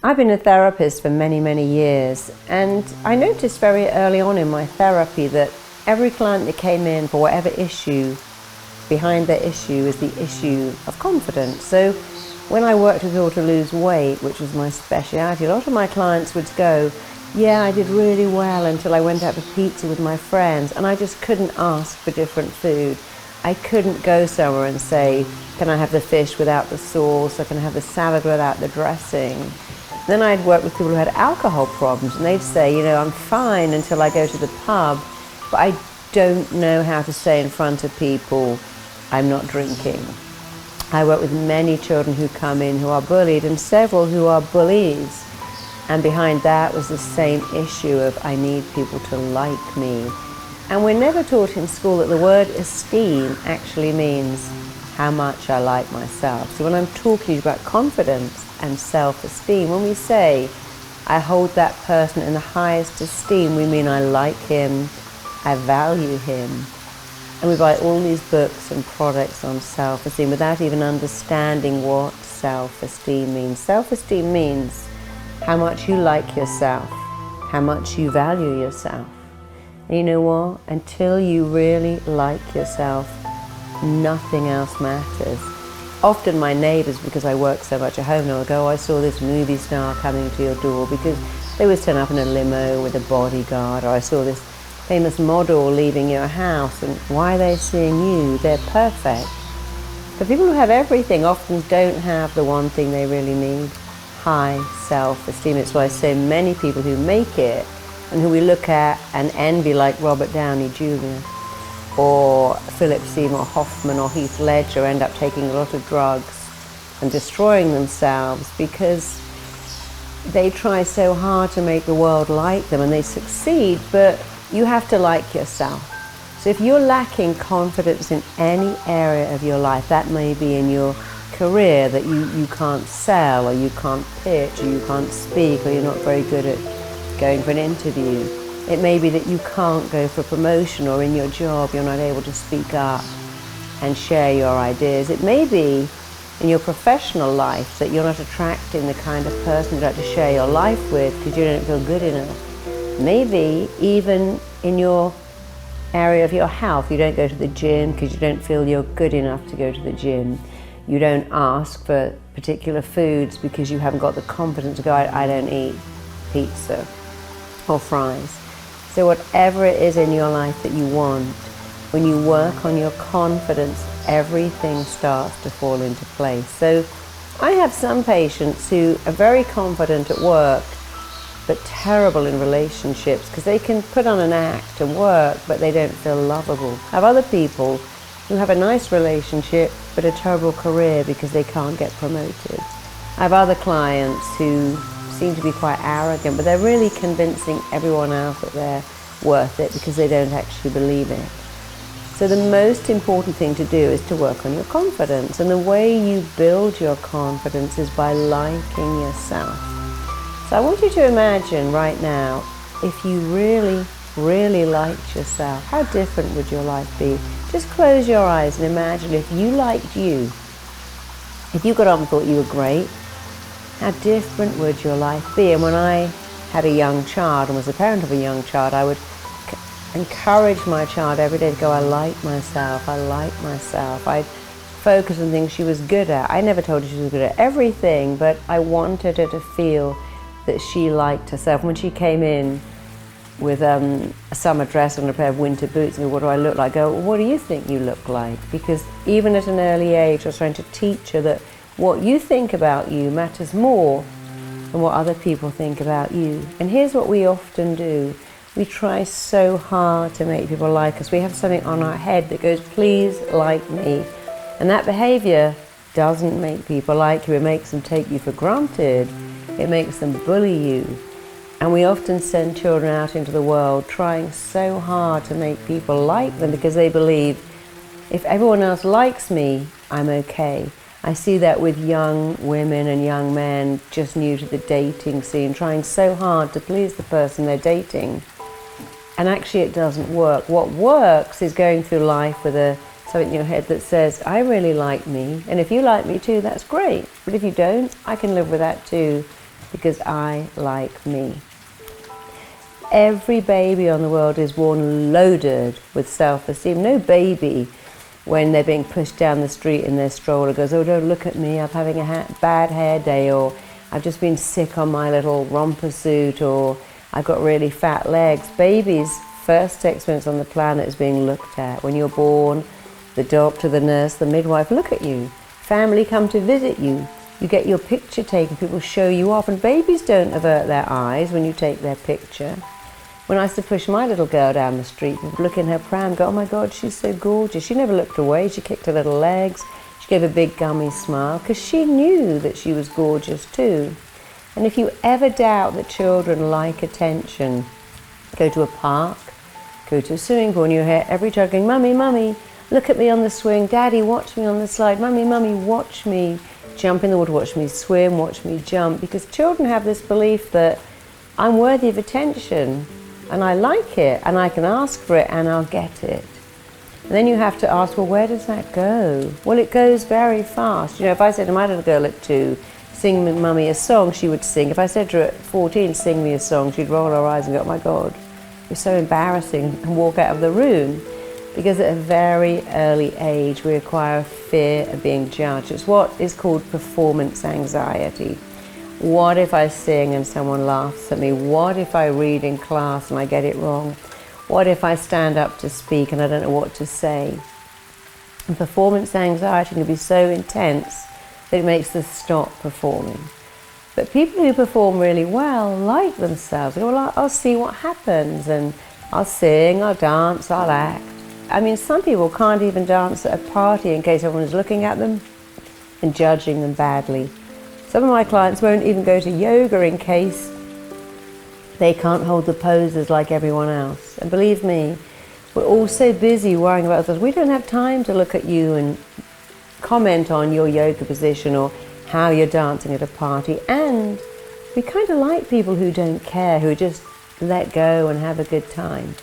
I've been a therapist for many, many years, and I noticed very early on in my therapy that every client that came in for whatever issue, behind their issue is the issue of confidence. So when I worked with people to lose weight, which was my speciality, a lot of my clients would go, yeah, I did really well until I went out for pizza with my friends, and I just couldn't ask for different food. I couldn't go somewhere and say, can I have the fish without the sauce, or can I have the salad without the dressing? Then I'd work with people who had alcohol problems, and they'd say, you know, I'm fine until I go to the pub, but I don't know how to say in front of people, I'm not drinking. I work with many children who come in who are bullied, and several who are bullies. And behind that was the same issue of, I need people to like me. And we're never taught in school that the word esteem actually means how much I like myself. So when I'm talking about confidence and self-esteem, when we say, I hold that person in the highest esteem, we mean I like him, I value him. And we buy all these books and products on self-esteem without even understanding what self-esteem means. Self-esteem means how much you like yourself, how much you value yourself. And you know what? Until you really like yourself, nothing else matters. Often my neighbours, because I work so much at home, they'll go, oh, I saw this movie star coming to your door, because they always turn up in a limo with a bodyguard, or I saw this famous model leaving your house, and why are they seeing you? They're perfect. But people who have everything often don't have the one thing they really need, high self-esteem. It's why so many people who make it and who we look at and envy, like Robert Downey Jr. or Philip Seymour Hoffman or Heath Ledger, end up taking a lot of drugs and destroying themselves because they try so hard to make the world like them, and they succeed, but you have to like yourself. So if you're lacking confidence in any area of your life, that may be in your career, that you can't sell, or you can't pitch, or you can't speak, or you're not very good at going for an interview. It may be that you can't go for a promotion, or in your job you're not able to speak up and share your ideas. It may be in your professional life that you're not attracting the kind of person you'd like to share your life with because you don't feel good enough. Maybe even in your area of your health, you don't go to the gym because you don't feel you're good enough to go to the gym. You don't ask for particular foods because you haven't got the confidence to go, I don't eat pizza or fries. So whatever it is in your life that you want, when you work on your confidence, everything starts to fall into place. So I have some patients who are very confident at work, but terrible in relationships because they can put on an act and work, but they don't feel lovable. I have other people who have a nice relationship, but a terrible career because they can't get promoted. I have other clients who seem to be quite arrogant, but they're really convincing everyone else that they're worth it because they don't actually believe it. So the most important thing to do is to work on your confidence, and the way you build your confidence is by liking yourself. So I want you to imagine right now, if you really, really liked yourself, how different would your life be? Just close your eyes and imagine if you liked you, if you got up and thought you were great, how different would your life be? And when I had a young child and was a parent of a young child, I would encourage my child every day to go, I like myself, I like myself. I'd focus on things she was good at. I never told her she was good at everything, but I wanted her to feel that she liked herself. When she came in with a summer dress and a pair of winter boots, and what do I look like? I go, well, what do you think you look like? Because even at an early age, I was trying to teach her that what you think about you matters more than what other people think about you. And here's what we often do. We try so hard to make people like us. We have something on our head that goes, please like me. And that behavior doesn't make people like you. It makes them take you for granted. It makes them bully you. And we often send children out into the world trying so hard to make people like them because they believe, if everyone else likes me, I'm okay. I see that with young women and young men just new to the dating scene, trying so hard to please the person they're dating. And actually it doesn't work. What works is going through life with something in your head that says, I really like me, and if you like me too, that's great. But if you don't, I can live with that too. because I like me. Every baby on the world is born loaded with self-esteem. No baby, when they're being pushed down the street in their stroller, goes, oh, don't look at me, I'm having a bad hair day, or I've just been sick on my little romper suit, or I've got really fat legs. Babies' first experience on the planet is being looked at. When you're born, the doctor, the nurse, the midwife look at you. Family come to visit you. You get your picture taken, people show you off, and babies don't avert their eyes when you take their picture. When I used to push my little girl down the street, people look in her pram, go, oh my God, she's so gorgeous. She never looked away, she kicked her little legs, she gave a big gummy smile, because she knew that she was gorgeous too. And if you ever doubt that children like attention, go to a park, go to a swimming pool, and you hear every child going, Mummy, Mummy, look at me on the swing, Daddy, watch me on the slide, Mummy, Mummy, watch me jump in the water, watch me swim, watch me jump, because children have this belief that I'm worthy of attention, and I like it, and I can ask for it, and I'll get it. And then you have to ask, well, where does that go? Well, it goes very fast. You know, if I said to my little girl at 2, sing Mummy a song, she would sing. If I said to her at 14, sing me a song, she'd roll her eyes and go, oh my God, you're so embarrassing, and walk out of the room. Because at a very early age, we acquire a fear of being judged. It's what is called performance anxiety. What if I sing and someone laughs at me? What if I read in class and I get it wrong? What if I stand up to speak and I don't know what to say? And performance anxiety can be so intense that it makes us stop performing. But people who perform really well like themselves. They go, well, I'll see what happens, and I'll sing, I'll dance, I'll act. I mean, some people can't even dance at a party in case everyone's looking at them and judging them badly. Some of my clients won't even go to yoga in case they can't hold the poses like everyone else. And believe me, we're all so busy worrying about others. We don't have time to look at you and comment on your yoga position or how you're dancing at a party. And we kind of like people who don't care, who just let go and have a good time.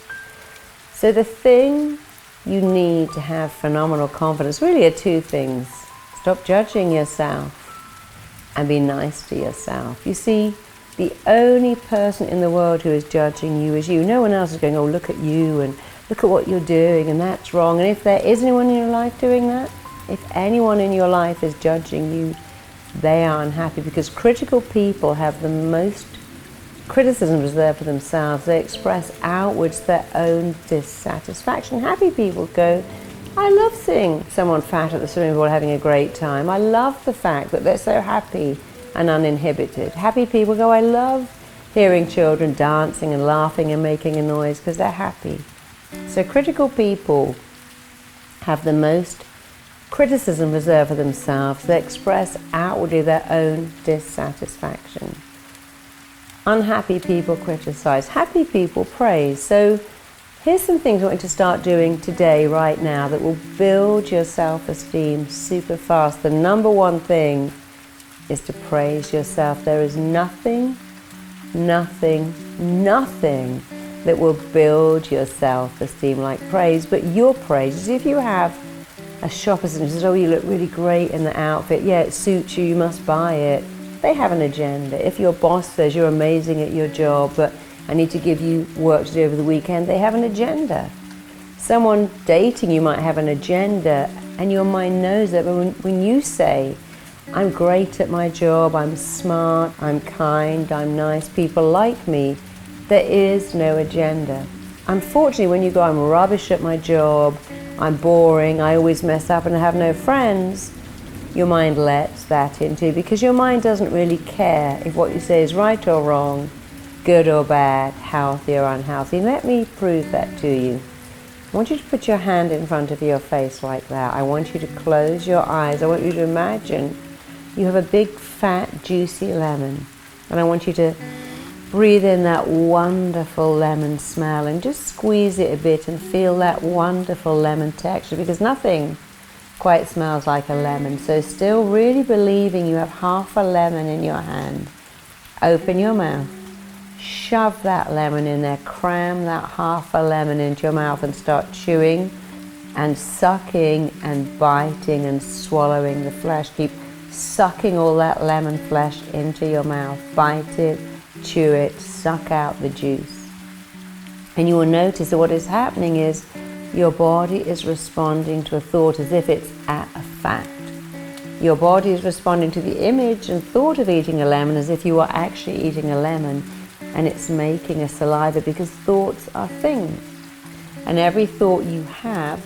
So the thing you need to have phenomenal confidence really are 2 things. Stop judging yourself and be nice to yourself. You see, the only person in the world who is judging you is you. No one else is going, oh, look at you and look at what you're doing and that's wrong. And if there is anyone in your life doing that, if anyone in your life is judging you, they are unhappy, because critical people have the most criticism reserved for themselves. They express outwards their own dissatisfaction. Happy people go, I love seeing someone fat at the swimming pool having a great time. I love the fact that they're so happy and uninhibited. Happy people go, I love hearing children dancing and laughing and making a noise because they're happy. So critical people have the most criticism reserved for themselves. They express outwardly their own dissatisfaction. Unhappy people criticize. Happy people praise. So here's some things I want you to start doing today, right now, that will build your self-esteem super fast. The number one thing is to praise yourself. There is nothing that will build your self-esteem like praise, but your praise. If you have a shop assistant who says, oh, you look really great in the outfit, yeah, it suits you, you must buy it. They have an agenda. If your boss says you're amazing at your job, but I need to give you work to do over the weekend, they have an agenda. Someone dating you might have an agenda, and your mind knows that. But when you say, I'm great at my job, I'm smart, I'm kind, I'm nice, people like me, there is no agenda. Unfortunately, when you go, I'm rubbish at my job, I'm boring, I always mess up and I have no friends, your mind lets that into, because your mind doesn't really care if what you say is right or wrong, good or bad, healthy or unhealthy. Let me prove that to you. I want you to put your hand in front of your face like that. I want you to close your eyes. I want you to imagine you have a big, fat, juicy lemon. And I want you to breathe in that wonderful lemon smell and just squeeze it a bit and feel that wonderful lemon texture, because nothing quite smells like a lemon. So still really believing you have half a lemon in your hand, open your mouth, shove that lemon in there, cram that half a lemon into your mouth and start chewing and sucking and biting and swallowing the flesh. Keep sucking all that lemon flesh into your mouth. Bite it, chew it, suck out the juice. And you will notice that what is happening is your body is responding to a thought as if it's a fact. Your body is responding to the image and thought of eating a lemon as if you are actually eating a lemon, and it's making a saliva because thoughts are things. And every thought you have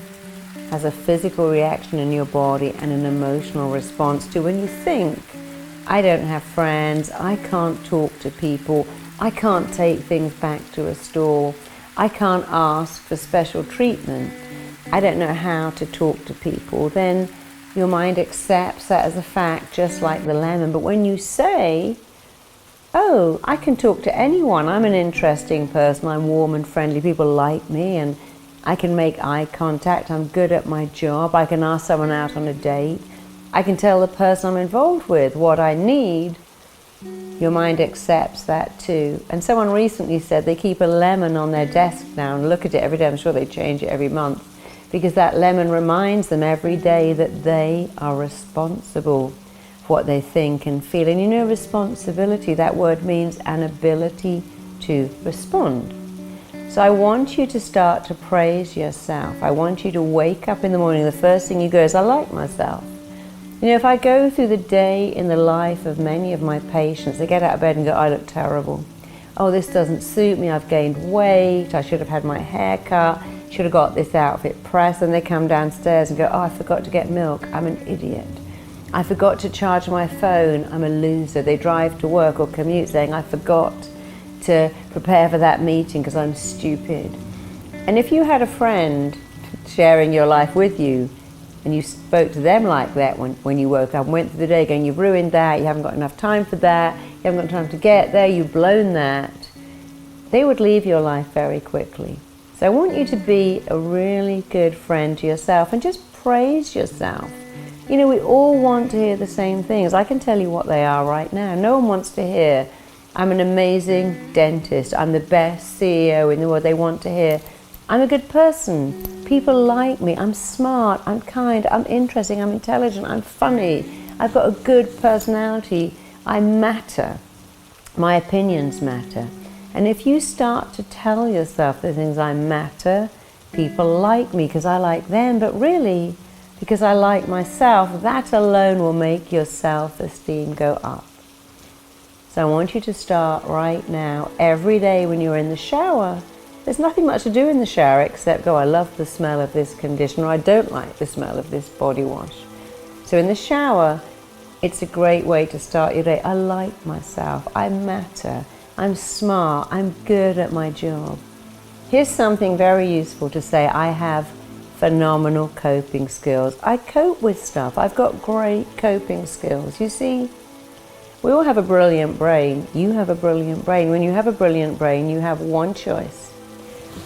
has a physical reaction in your body and an emotional response to when you think, I don't have friends, I can't talk to people, I can't take things back to a store, I can't ask for special treatment, I don't know how to talk to people, then your mind accepts that as a fact, just like the lemon. But when you say, oh, I can talk to anyone, I'm an interesting person, I'm warm and friendly, people like me, and I can make eye contact, I'm good at my job, I can ask someone out on a date, I can tell the person I'm involved with what I need, your mind accepts that too. And someone recently said they keep a lemon on their desk now and look at it every day. I'm sure they change it every month, because that lemon reminds them every day that they are responsible for what they think and feel. And you know, responsibility, that word means an ability to respond. So I want you to start to praise yourself. I want you to wake up in the morning, the first thing you go is, I like myself. You know, if I go through the day in the life of many of my patients, they get out of bed and go, I look terrible. Oh, this doesn't suit me, I've gained weight, I should have had my hair cut, should have got this outfit pressed, and they come downstairs and go, oh, I forgot to get milk, I'm an idiot. I forgot to charge my phone, I'm a loser. They drive to work or commute saying, I forgot to prepare for that meeting because I'm stupid. And if you had a friend sharing your life with you, and you spoke to them like that when you woke up and went through the day going, you've ruined that, you haven't got enough time for that, you haven't got time to get there, you've blown that, they would leave your life very quickly. So I want you to be a really good friend to yourself and just praise yourself. You know, we all want to hear the same things. I can tell you what they are right now. No one wants to hear, I'm an amazing dentist, I'm the best CEO in the world. They want to hear, I'm a good person, people like me, I'm smart, I'm kind, I'm interesting, I'm intelligent, I'm funny, I've got a good personality, I matter, my opinions matter. And if you start to tell yourself the things, I matter, people like me because I like them, but really because I like myself, that alone will make your self-esteem go up. So I want you to start right now, every day when you're in the shower. There's nothing much to do in the shower except go, I love the smell of this conditioner, I don't like the smell of this body wash. So in the shower, it's a great way to start your day. I like myself, I matter, I'm smart, I'm good at my job. Here's something very useful to say, I have phenomenal coping skills. I cope with stuff, I've got great coping skills. You see, we all have a brilliant brain. You have a brilliant brain. When you have a brilliant brain, you have one choice.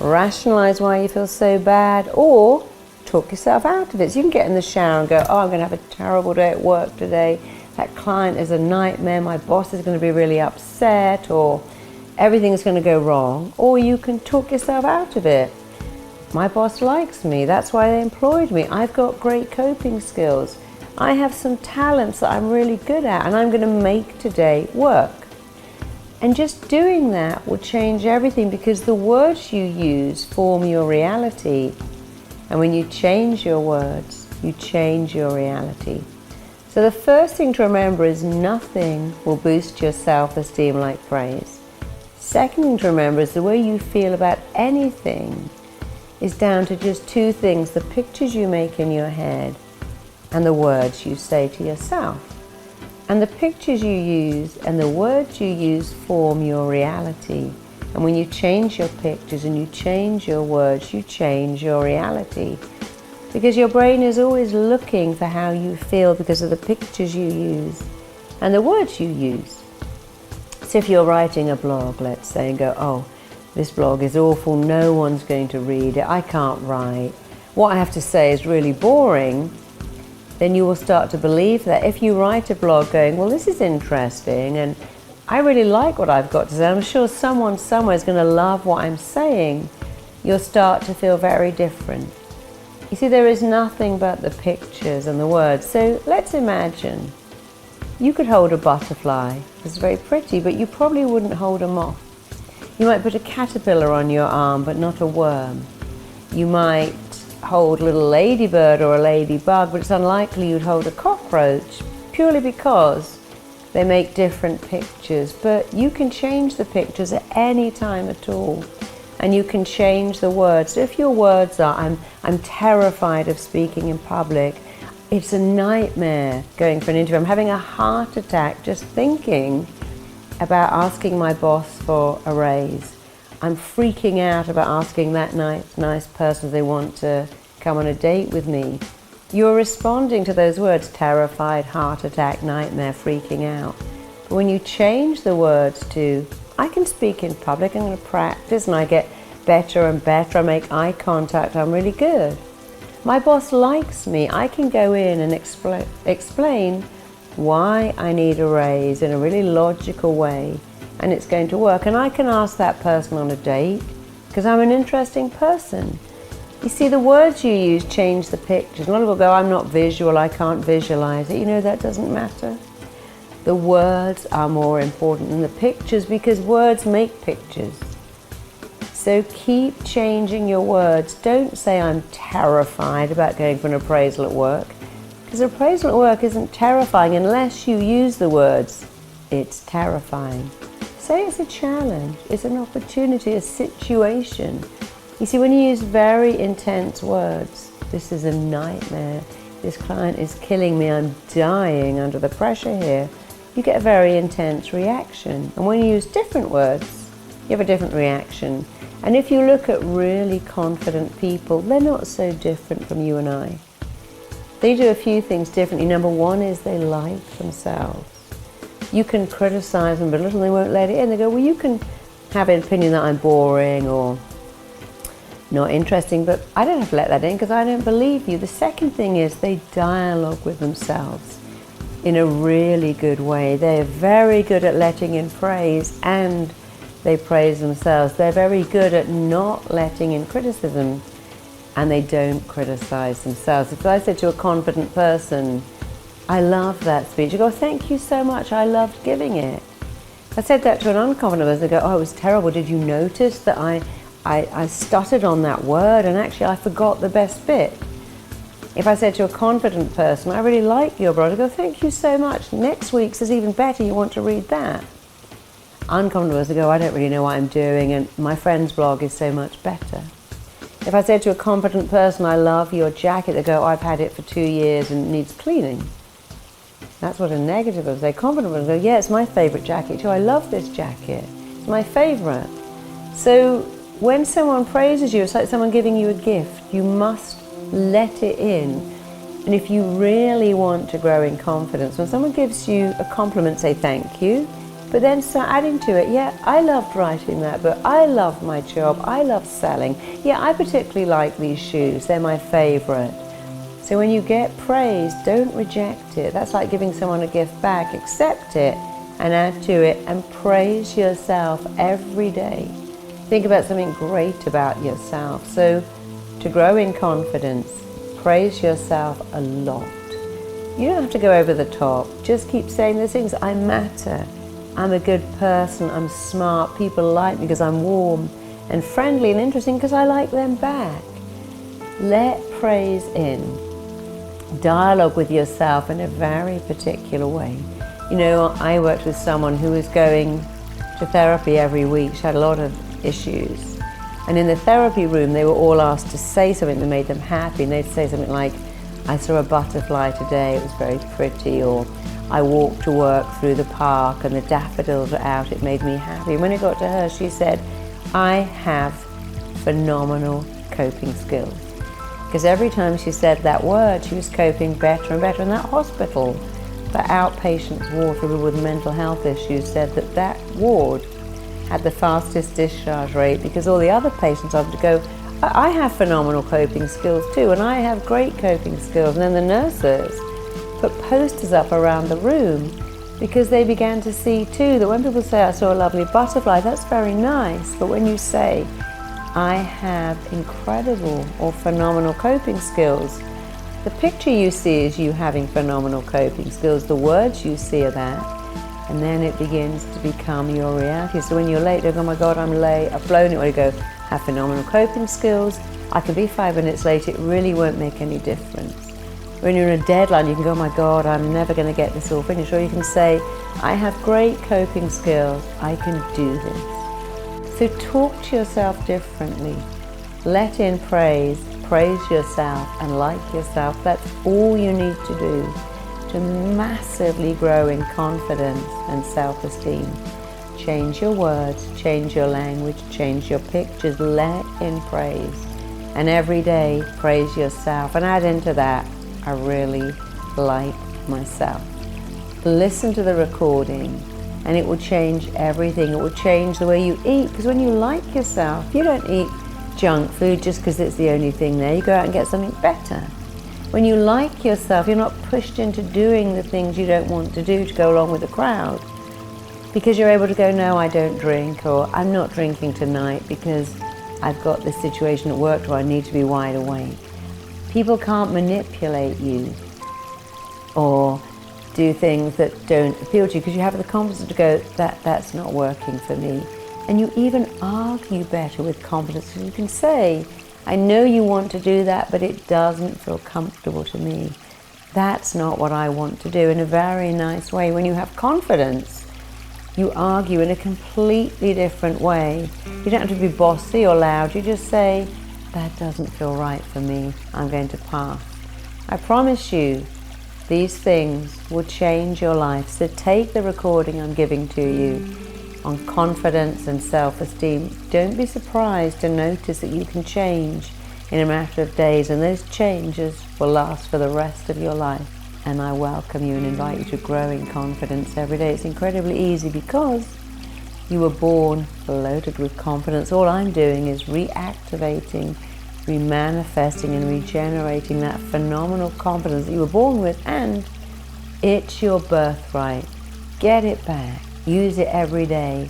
Rationalize why you feel so bad, or talk yourself out of it. So you can get in the shower and go, oh, I'm going to have a terrible day at work today. That client is a nightmare. My boss is going to be really upset, or everything's going to go wrong. Or you can talk yourself out of it. My boss likes me. That's why they employed me. I've got great coping skills. I have some talents that I'm really good at, and I'm going to make today work. And just doing that will change everything, because the words you use form your reality. And when you change your words, you change your reality. So the first thing to remember is nothing will boost your self-esteem like praise. Second thing to remember is the way you feel about anything is down to just two things: the pictures you make in your head and the words you say to yourself. And the pictures you use and the words you use form your reality. And when you change your pictures and you change your words, you change your reality. Because your brain is always looking for how you feel because of the pictures you use and the words you use. So if you're writing a blog, let's say, and go, oh, this blog is awful, no one's going to read it, I can't write, what I have to say is really boring, then you will start to believe that. If you write a blog going, well, this is interesting and I really like what I've got to say, I'm sure someone somewhere is going to love what I'm saying, you'll start to feel very different. You see, there is nothing but the pictures and the words. So let's imagine You could hold a butterfly. It's very pretty, but you probably wouldn't hold a moth. You might put a caterpillar on your arm, but not a worm. You might hold a little ladybird or a ladybug, but it's unlikely you'd hold a cockroach, purely because they make different pictures. But you can change the pictures at any time at all. And you can change the words. So if your words are, I'm terrified of speaking in public, it's a nightmare going for an interview. I'm having a heart attack just thinking about asking my boss for a raise. I'm freaking out about asking that nice person if they want to come on a date with me. You're responding to those words, terrified, heart attack, nightmare, freaking out. But when you change the words to, I can speak in public, I'm going to practice, and I get better and better, I make eye contact, I'm really good. My boss likes me, I can go in and explain why I need a raise in a really logical way, and it's going to work. And I can ask that person on a date because I'm an interesting person. You see, the words you use change the pictures. A lot of people go, I'm not visual, I can't visualize it. You know, that doesn't matter. The words are more important than the pictures because words make pictures. So keep changing your words. Don't say I'm terrified about going for an appraisal at work, because appraisal at work isn't terrifying unless you use the words, it's terrifying. Say it's a challenge, it's an opportunity, a situation. You see, when you use very intense words, this is a nightmare, this client is killing me, I'm dying under the pressure here, you get a very intense reaction. And when you use different words, you have a different reaction. And if you look at really confident people, they're not so different from you and I. They do a few things differently. Number one is they like themselves. You can criticize them, belittle them, they won't let it in. They go, well, you can have an opinion that I'm boring or not interesting, but I don't have to let that in because I don't believe you. The second thing is they dialogue with themselves in a really good way. They're very good at letting in praise and they praise themselves. They're very good at not letting in criticism and they don't criticize themselves. If I said to a confident person, I love that speech, you go, thank you so much, I loved giving it. If I said that to an unconfident person, they go, oh, it was terrible, did you notice that I stuttered on that word and actually I forgot the best bit? If I said to a confident person, I really like your blog, I go, thank you so much, next week's is even better, you want to read that? Unconfident person go, I don't really know what I'm doing and my friend's blog is so much better. If I said to a confident person, I love your jacket, they go, I've had it for 2 years and it needs cleaning. That's what a negative would say. Confident would go, yeah, it's my favorite jacket too. I love this jacket. It's my favorite. So when someone praises you, it's like someone giving you a gift. You must let it in. And if you really want to grow in confidence, when someone gives you a compliment, say thank you. But then start adding to it, yeah, I loved writing that book, I love my job, I love selling. Yeah, I particularly like these shoes, they're my favorite. So when you get praise, don't reject it. That's like giving someone a gift back. Accept it and add to it and praise yourself every day. Think about something great about yourself. So to grow in confidence, praise yourself a lot. You don't have to go over the top. Just keep saying those things. I matter. I'm a good person, I'm smart, people like me because I'm warm and friendly and interesting because I like them back. Let praise in. Dialogue with yourself in a very particular way. You know, I worked with someone who was going to therapy every week. She had a lot of issues. And in the therapy room, they were all asked to say something that made them happy. And they'd say something like, I saw a butterfly today, it was very pretty, or I walked to work through the park and the daffodils were out, it made me happy. And when it got to her, she said, I have phenomenal coping skills. Because every time she said that word, she was coping better and better. And that hospital for outpatients ward for people with mental health issues said that that ward had the fastest discharge rate because all the other patients had to go, I have phenomenal coping skills too, and I have great coping skills. And then the nurses put posters up around the room because they began to see too that when people say, I saw a lovely butterfly, that's very nice. But when you say, I have incredible or phenomenal coping skills, The picture you see is you having phenomenal coping skills. The words you see are that. And then it begins to become your reality. So when you're late, you go, oh my God, I'm late, I've blown it. Or you go, have phenomenal coping skills. I can be 5 minutes late, it really won't make any difference. When you're in a deadline, you can go, oh my God, I'm never going to get this all finished. Or you can say, I have great coping skills, I can do this. So talk to yourself differently. Let in praise yourself and like yourself. That's all you need to do to massively grow in confidence and self-esteem. Change your words, change your language, change your pictures, let in praise. And every day, praise yourself. And add into that, I really like myself. Listen to the recording and it will change everything. It will change the way you eat, because when you like yourself, you don't eat junk food just because it's the only thing there. You go out and get something better. When you like yourself, you're not pushed into doing the things you don't want to do to go along with the crowd, because you're able to go, no, I don't drink, or I'm not drinking tonight because I've got this situation at work where I need to be wide awake. People can't manipulate you or do things that don't appeal to you, because you have the confidence to go, that's not working for me. And you even argue better with confidence, because you can say, I know you want to do that, but it doesn't feel comfortable to me. That's not what I want to do, in a very nice way. When you have confidence, you argue in a completely different way. You don't have to be bossy or loud. You just say, that doesn't feel right for me. I'm going to pass. I promise you, these things will change your life. So take the recording I'm giving to you on confidence and self-esteem. Don't be surprised to notice that you can change in a matter of days, and those changes will last for the rest of your life. And I welcome you and invite you to grow in confidence every day. It's incredibly easy because you were born loaded with confidence. All I'm doing is reactivating, remanifesting and regenerating that phenomenal confidence that you were born with, and it's your birthright. Get it back. Use it every day.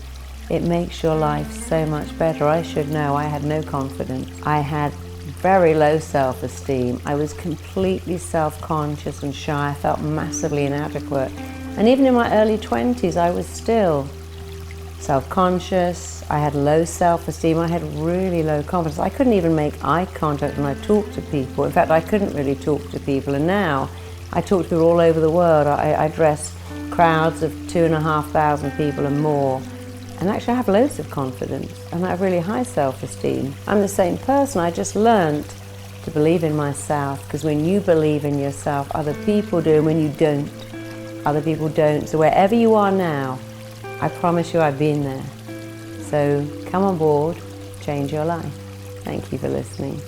It makes your life so much better. I should know. I had no confidence. I had very low self-esteem. I was completely self-conscious and shy. I felt massively inadequate. And even in my early 20s, I was still self-conscious. I had low self-esteem. I had really low confidence. I couldn't even make eye contact when I talked to people. In fact, I couldn't really talk to people. And now I talk to people all over the world. I address crowds of 2,500 people and more. And actually I have loads of confidence and I have really high self-esteem. I'm the same person. I just learned to believe in myself, because when you believe in yourself, other people do, and when you don't, other people don't. So wherever you are now, I promise you I've been there. So come on board, change your life. Thank you for listening.